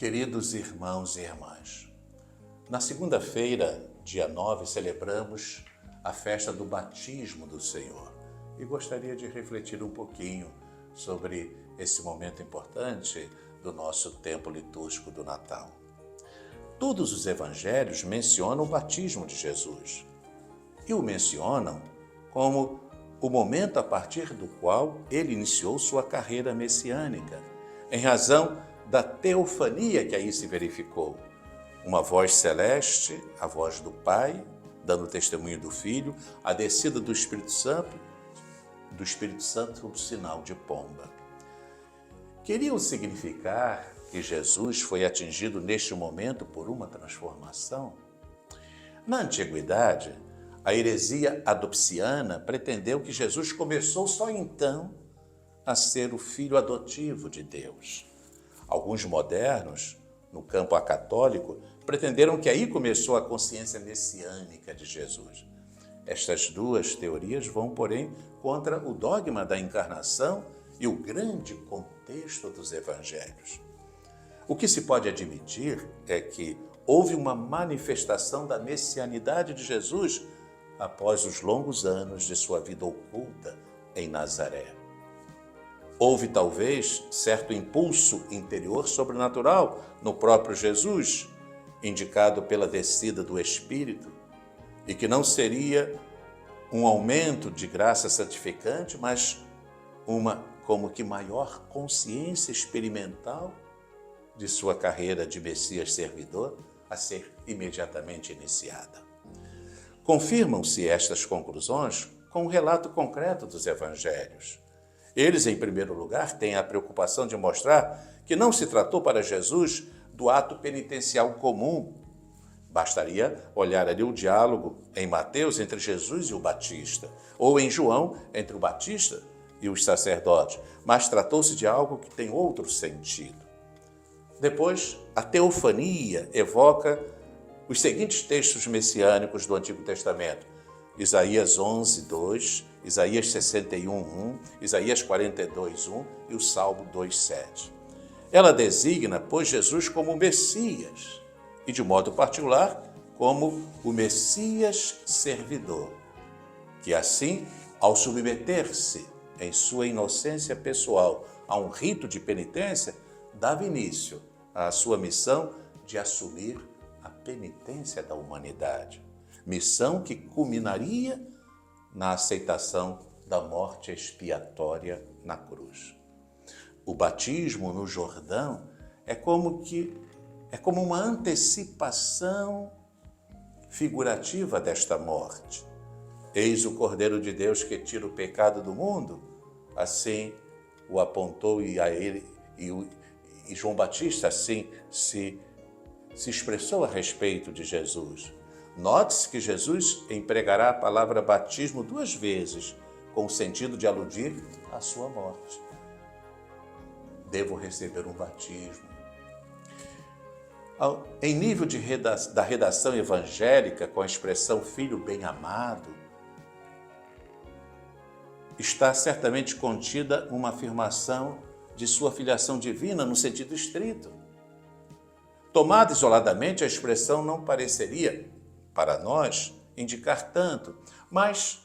Queridos irmãos e irmãs, na segunda-feira, dia 9, celebramos a festa do batismo do Senhor e gostaria de refletir um pouquinho sobre esse momento importante do nosso tempo litúrgico do Natal. Todos os evangelhos mencionam o batismo de Jesus e o mencionam como o momento a partir do qual ele iniciou sua carreira messiânica, em razão da teofania que aí se verificou. Uma voz celeste, a voz do Pai, dando testemunho do Filho, a descida do Espírito Santo sob sinal de pomba. Queriam significar que Jesus foi atingido neste momento por uma transformação? Na antiguidade, a heresia adopciana pretendeu que Jesus começou só então a ser o filho adotivo de Deus. Alguns modernos, no campo acatólico, pretenderam que aí começou a consciência messiânica de Jesus. Estas duas teorias vão, porém, contra o dogma da encarnação e o grande contexto dos evangelhos. O que se pode admitir é que houve uma manifestação da messianidade de Jesus após os longos anos de sua vida oculta em Nazaré. Houve, talvez, certo impulso interior sobrenatural no próprio Jesus, indicado pela descida do Espírito, e que não seria um aumento de graça santificante, mas uma como que maior consciência experimental de sua carreira de Messias servidor a ser imediatamente iniciada. Confirmam-se estas conclusões com um relato concreto dos evangelhos. Eles, em primeiro lugar, têm a preocupação de mostrar que não se tratou para Jesus do ato penitencial comum. Bastaria olhar ali o diálogo em Mateus entre Jesus e o Batista, ou em João entre o Batista e os sacerdotes, mas tratou-se de algo que tem outro sentido. Depois, a teofania evoca os seguintes textos messiânicos do Antigo Testamento: Isaías 11, 2, Isaías 61, 1, Isaías 42, 1 e o Salmo 2, 7. Ela designa, pois, Jesus como o Messias e, de modo particular, como o Messias servidor, que assim, ao submeter-se em sua inocência pessoal a um rito de penitência, dava início à sua missão de assumir a penitência da humanidade. Missão que culminaria na aceitação da morte expiatória na cruz. O batismo no Jordão é como uma antecipação figurativa desta morte. Eis o Cordeiro de Deus que tira o pecado do mundo. Assim o apontou e João Batista assim se expressou a respeito de Jesus. Note-se que Jesus empregará a palavra batismo 2 vezes, com o sentido de aludir à sua morte. Devo receber um batismo. Em nível da redação evangélica, com a expressão filho bem-amado, está certamente contida uma afirmação de sua filiação divina no sentido estrito. Tomada isoladamente, a expressão não pareceria, para nós, indicar tanto, mas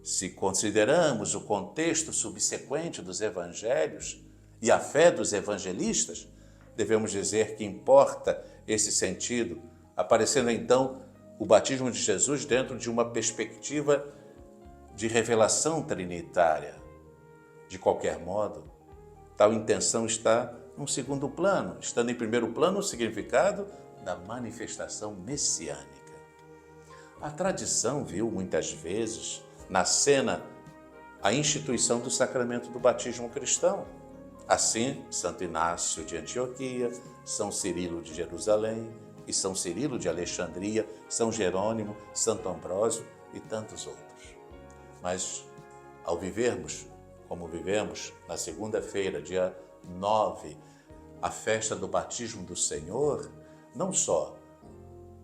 se consideramos o contexto subsequente dos evangelhos e a fé dos evangelistas, devemos dizer que importa esse sentido, aparecendo então o batismo de Jesus dentro de uma perspectiva de revelação trinitária. De qualquer modo, tal intenção está num segundo plano, estando em primeiro plano o significado da manifestação messiânica. A tradição viu muitas vezes na cena a instituição do sacramento do batismo cristão. Assim, Santo Inácio de Antioquia, São Cirilo de Jerusalém e São Cirilo de Alexandria, São Jerônimo, Santo Ambrósio e tantos outros. Mas, ao vivermos, como vivemos na segunda-feira, dia 9, a festa do batismo do Senhor, não só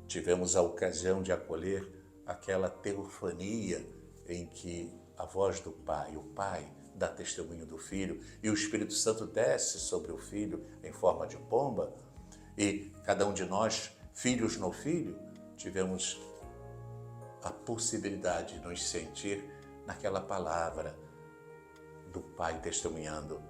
tivemos a ocasião de acolher aquela teofania em que a voz do Pai, o Pai, dá testemunho do Filho e o Espírito Santo desce sobre o Filho em forma de pomba, E cada um de nós, filhos no Filho, tivemos a possibilidade de nos sentir naquela palavra do Pai testemunhando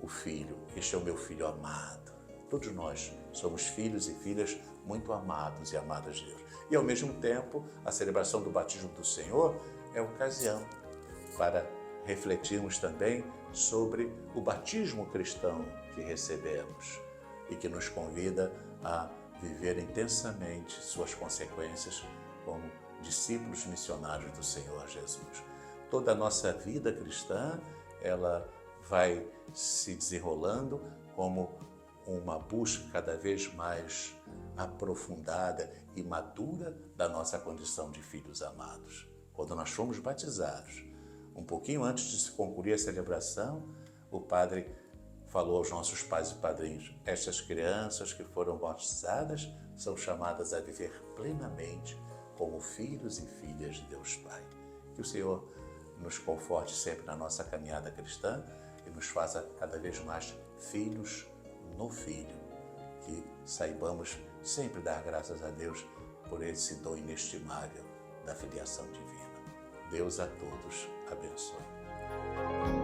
o Filho. Este é o meu Filho amado. Todos nós somos filhos e filhas muito amados e amadas de Deus. E, ao mesmo tempo, a celebração do batismo do Senhor é ocasião para refletirmos também sobre o batismo cristão que recebemos e que nos convida a viver intensamente suas consequências como discípulos missionários do Senhor Jesus. Toda a nossa vida cristã, ela vai se desenrolando como uma busca cada vez mais aprofundada e madura da nossa condição de filhos amados. Quando nós fomos batizados, um pouquinho antes de se concluir a celebração, o padre falou aos nossos pais e padrinhos: estas crianças que foram batizadas são chamadas a viver plenamente como filhos e filhas de Deus Pai. Que o Senhor nos conforte sempre na nossa caminhada cristã e nos faça cada vez mais filhos no Filho. Que saibamos sempre dar graças a Deus por esse dom inestimável da filiação divina. Deus a todos abençoe.